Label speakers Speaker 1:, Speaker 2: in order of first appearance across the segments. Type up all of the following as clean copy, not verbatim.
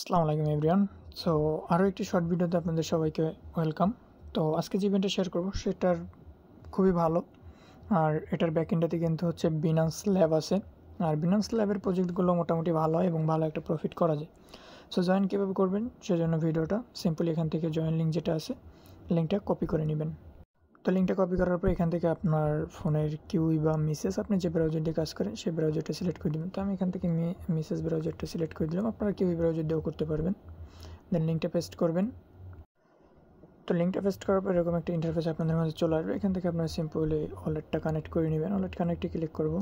Speaker 1: আসসালামু আলাইকুম everyone. So আরও একটি শর্ট ভিডিওতে আপনাদের সবাইকে ওয়েলকাম। তো আজকে যে ইভেন্টটা শেয়ার করব সেটার খুবই ভালো, আর এটার ব্যাকএন্ডটাতে কিন্তু হচ্ছে বিনান্স ল্যাব আছে। আর বিনান্স ল্যাবের প্রজেক্টগুলো মোটামুটি ভালো হয় এবং ভালো একটা প্রফিট করা যায়। সো জয়েন কীভাবে করবেন সেজন্য ভিডিওটা সিম্পলি এখান থেকে জয়েন লিঙ্ক যেটা আছে লিঙ্কটা কপি করে নেবেন। তো লিঙ্কটা কপি করার পর এখান থেকে আপনার ফোনের কিউই বা মেসেজ আপনি যে ব্রাউজার দিয়ে কাজ করেন সেই ব্রাউজারটা সিলেক্ট করে দেবেন। তো আমি এখান থেকে মেসেজ ব্রাউজারটা সিলেক্ট করে দিলাম। আপনারা কিউই ব্রাউজার দিয়েও করতে পারবেন। দেন লিঙ্কটা পেস্ট করবেন। তো লিঙ্কটা পেস্ট করার পর এরকম একটা ইন্টারফেস আপনাদের মাঝে চলে আসবে। এখান থেকে আপনারা সিম্পলি ওয়ালেটটা কানেক্ট করে নেবেন। ওয়ালেট কানেক্টে ক্লিক করব।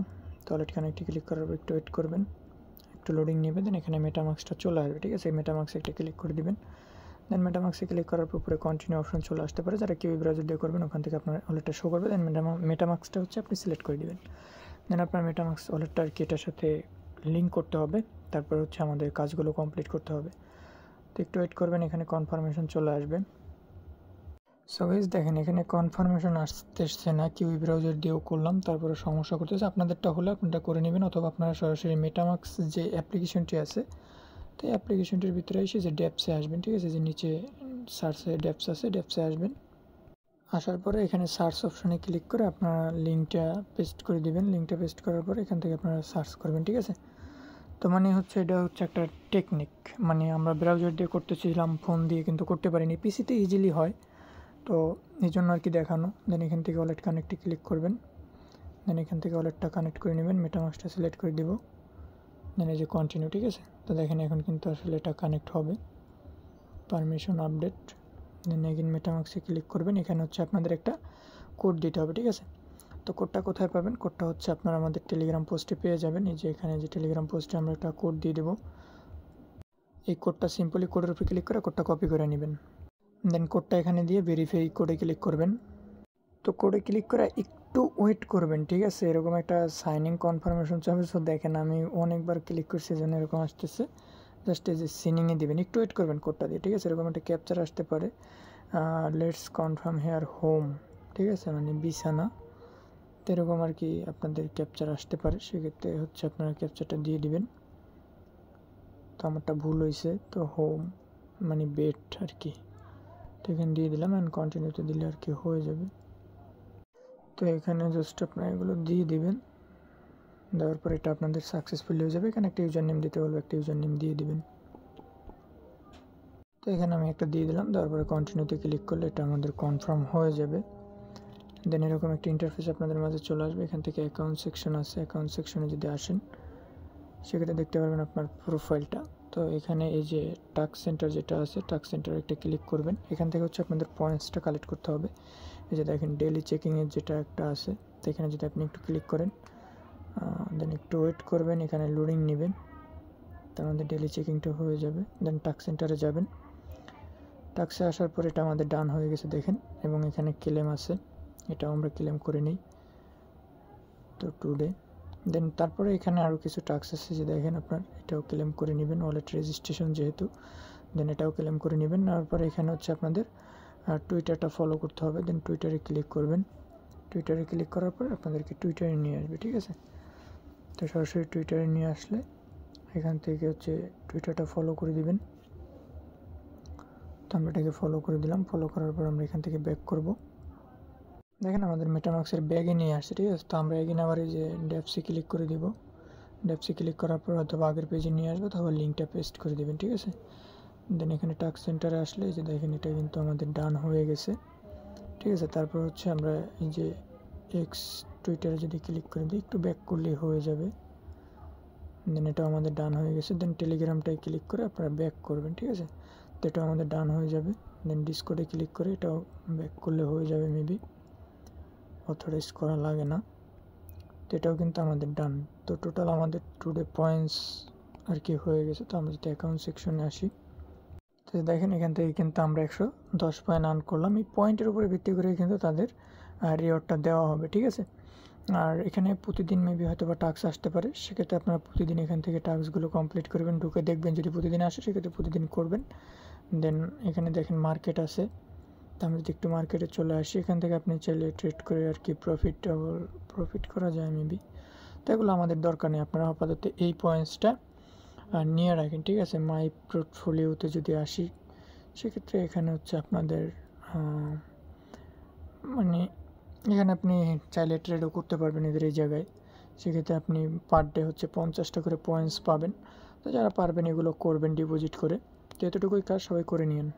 Speaker 1: তো ওয়ালেট কানেক্টে ক্লিক করার পর একটু ওয়েট করবেন, একটু লোডিং নেবে। দেন এখানে মেটামাস্কটা চলে আসবে, ঠিক আছে? মেটামাস্কে একটা ক্লিক করে দিবেন। দেন মেটামাস্কে ক্লিক করার পর উপরে কন্টিনিউ অপশন চলে আসতে পারে। যারা কিউই ব্রাউজার দিয়ে করবেন ওখান থেকে আপনার ওয়ালেটটা শো করবে। দেন মেটামাস্কটা হচ্ছে আপনি সিলেক্ট করে দিবেন। দেন আপনার মেটামাস্ক ওয়ালেটটা আর কি এটার সাথে লিঙ্ক করতে হবে। তারপর হচ্ছে আমাদের কাজগুলো কমপ্লিট করতে হবে। তো একটু ওয়েট করবেন, এখানে কনফার্মেশন চলে আসবে। সো গাইস দেখেন এখানে কনফার্মেশন আসতেছে না, কিউই ব্রাউজার দিয়েও করলাম তারপরে সমস্যা করতেছে। আপনাদেরটা হলে আপনারা করে নেবেন, অথবা আপনারা সরাসরি মেটামাস্ক যে অ্যাপ্লিকেশনটি আছে তো এই অ্যাপ্লিকেশনটির ভিতরে এসে যে ডেপসে আসবেন, ঠিক আছে? যে নিচে সার্চে ডেপস আছে, ডেপসে আসবেন। আসার পরে এখানে সার্চ অপশানে ক্লিক করে আপনারা লিঙ্কটা পেস্ট করে দিবেন। লিঙ্কটা পেস্ট করার পরে এখান থেকে আপনারা সার্চ করবেন, ঠিক আছে? তো মানে হচ্ছে এটা হচ্ছে একটা টেকনিক, মানে আমরা ব্রাউজার দিয়ে করতেছিলাম, ফোন দিয়ে কিন্তু করতে পারিনি। পিসিতে ইজিলি হয়, তো এই জন্য আর কি দেখানো। দেন এখান থেকে ওয়ালেট কানেক্টে ক্লিক করবেন। দেন এখান থেকে ওয়ালেটটা কানেক্ট করে নেবেন, মেটামাস্কটা সিলেক্ট করে দিব। দেন এই যে কন্টিনিউ, ঠিক আছে? তো দেখেন এখন কিন্তু আসলে এটা কানেক্ট হবে। Permission update. দেন এগেন মেটামাস্কে ক্লিক করবেন। এখানে হচ্ছে আপনাদের একটা কোড দিতে হবে, ঠিক আছে? তো কোডটা কোথায় পাবেন? কোডটা হচ্ছে আপনারা আমাদের টেলিগ্রাম পোস্টে পেয়ে যাবেন। এই যে এখানে যে টেলিগ্রাম পোস্টে আমরা একটা কোড দিয়ে দেবো। এই কোডটা সিম্পলি কোডের উপরে ক্লিক করে কোডটা কপি করে নেবেন। দেন কোডটা এখানে দিয়ে ভেরিফাই কোডে ক্লিক করবেন। তো কোডে ক্লিক করে একটু ওয়েট করবেন, ঠিক আছে? এরকম একটা সাইনিং কনফার্মেশন চাবে। সো দেখেন আমি অনেকবার ক্লিক করছি, যেন এরকম আসতেছে। জাস্ট এই যে সিনিংয়ে দেবেন, একটু ওয়েট করবেন কোডটা দিয়ে, ঠিক আছে? এরকম একটা ক্যাপচার আসতে পারে, লেটস কনফার্ম হেয়ার হোম, ঠিক আছে? মানে বিছানা। তো এরকম আর কি আপনাদের ক্যাপচার আসতে পারে, সেক্ষেত্রে হচ্ছে আপনারা ক্যাপচারটা দিয়ে দিবেন। তো আমারটা ভুল হয়েছে, তো হোম মানে বেড আর কি। তো এখানে দিয়ে দিলাম, অ্যান্ড কন্টিনিউতে দিলে আর কি হয়ে যাবে। তো এখানে জাস্ট আপনারা এগুলো দিয়ে দিবেন। দেওয়ার পর এটা আপনাদের সাকসেসফুলি হয়ে যাবে। এখানে একটা ইউজার নেম দিতে বলবো, একটা ইউজার নেম দিয়ে দিবেন। তো এখানে আমি একটা দিয়ে দিলাম। দেওয়ার পরে কন্টিনিউতে ক্লিক করলে এটা আমাদের কনফার্ম হয়ে যাবে। দেন এরকম একটা ইন্টারফেস আপনাদের মাঝে চলে আসবে। এখান থেকে অ্যাকাউন্ট সেকশন আছে, অ্যাকাউন্ট সেকশনে যদি আসেন সেক্ষেত্রে দেখতে পারবেন আপনার প্রোফাইলটা। তো এখানে এই যে টাস্ক সেন্টার যেটা আছে, টাস্ক সেন্টারে একটা ক্লিক করবেন। এখান থেকে হচ্ছে আপনাদের পয়েন্টসটা কালেক্ট করতে হবে। এই যে দেখেন ডেইলি চেকিংয়ের যেটা একটা আছে, তো এখানে যদি আপনি একটু ক্লিক করেন, দেন একটু ওয়েট করবেন, এখানে লোডিং নেবেন। তার মধ্যে ডেইলি চেকিংটা হয়ে যাবে। দেন টাস্ক সেন্টারে যাবেন। টাস্কে আসার পর এটা আমাদের ডান হয়ে গেছে দেখেন, এবং এখানে ক্লেম আছে, এটাও আমরা ক্লেম করে নিই। তো টুডে দেন তারপরে এখানে আরও কিছু টাস্ক আছে, যে দেখেন আপনার এটাও ক্লেম করে নেবেন, ওয়ালেট রেজিস্ট্রেশন যেহেতু। দেন এটাও ক্লেম করে নেবেন। তারপর এখানে হচ্ছে আপনাদের টুইটারটা ফলো করতে হবে। দেন টুইটারে ক্লিক করবেন। টুইটারে ক্লিক করার পর আপনাদেরকে টুইটারে নিয়ে আসবে, ঠিক আছে? তো সরাসরি টুইটারে নিয়ে আসলে এখান থেকে হচ্ছে টুইটারটা ফলো করে দিবেন। তো আমরা এটাকে ফলো করে দিলাম। ফলো করার পর আমরা এখান থেকে ব্যাক করব। দেখেন আমাদের মেটামাস্কের ব্যাগে নিয়ে আসছে, ঠিক আছে? তো আমরা এগিন আবার এই যে ডেপসে ক্লিক করে দিব। ডেপসে ক্লিক করার পর হয়তো আগের পেজে নিয়ে আসবে, তারপর লিঙ্কটা পেস্ট করে দেবেন, ঠিক আছে? দেন এখানে টাস্ক সেন্টারে আসলে এই যে দেখেন এটা কিন্তু আমাদের ডান হয়ে গেছে, ঠিক আছে? তারপর হচ্ছে আমরা এই যে এক্স টুইটারে যদি ক্লিক করে দিই, একটু ব্যাক করলেই হয়ে যাবে। দেন এটাও আমাদের ডান হয়ে গেছে। দেন টেলিগ্রামটায় ক্লিক করে আপনারা ব্যাক করবেন, ঠিক আছে? তো এটাও আমাদের ডান হয়ে যাবে। দেন ডিসকর্ডে ক্লিক করে এটাও ব্যাক করলে হয়ে যাবে, মেবি অথরাইজ করা লাগে না। তো এটাও কিন্তু আমাদের ডান। তো টোটাল আমাদের টুডে পয়েন্টস আর কি হয়ে গেছে। তো আমরা যদি অ্যাকাউন্ট সেকশনে আসি, তো দেখেন এখান থেকে কিন্তু আমরা 110 পয়েন্ট আর্ন করলাম। এই পয়েন্টের উপরে ভিত্তি করে কিন্তু তাদের রিওয়ার্ডটা দেওয়া হবে, ঠিক আছে? আর এখানে প্রতিদিন মেবি হয়তো বা টাস্ক আসতে পারে, সেক্ষেত্রে আপনারা প্রতিদিন এখান থেকে টাস্কগুলো কমপ্লিট করবেন। ঢুকে দেখবেন যদি প্রতিদিন আসে সেক্ষেত্রে প্রতিদিন করবেন। দেন এখানে দেখেন মার্কেট আছে, তো আমরা যদি একটু মার্কেটে চলে আসি, এখান থেকে আপনি চাইলে ট্রেড করে আর কি প্রফিট করা যায় মেবি। তো এগুলো আমাদের দরকার নেই, আপনারা আপাতত এই পয়েন্টসটা নিয়ে রাখেন, ঠিক আছে। মাই পোর্টফোলিওতে যদি আসি, সেক্ষেত্রে এখানে হচ্ছে আপনাদের মানে এখানে আপনি চাইলে ট্রেডও করতে পারবেন এদের এই জায়গায়। সেক্ষেত্রে আপনি পার ডে হচ্ছে 50টা করে পয়েন্টস পাবেন। তো যারা পারবেন এগুলো করবেন ডিপোজিট করে। তো এতটুকুই কাজ, সবাই করে নিন।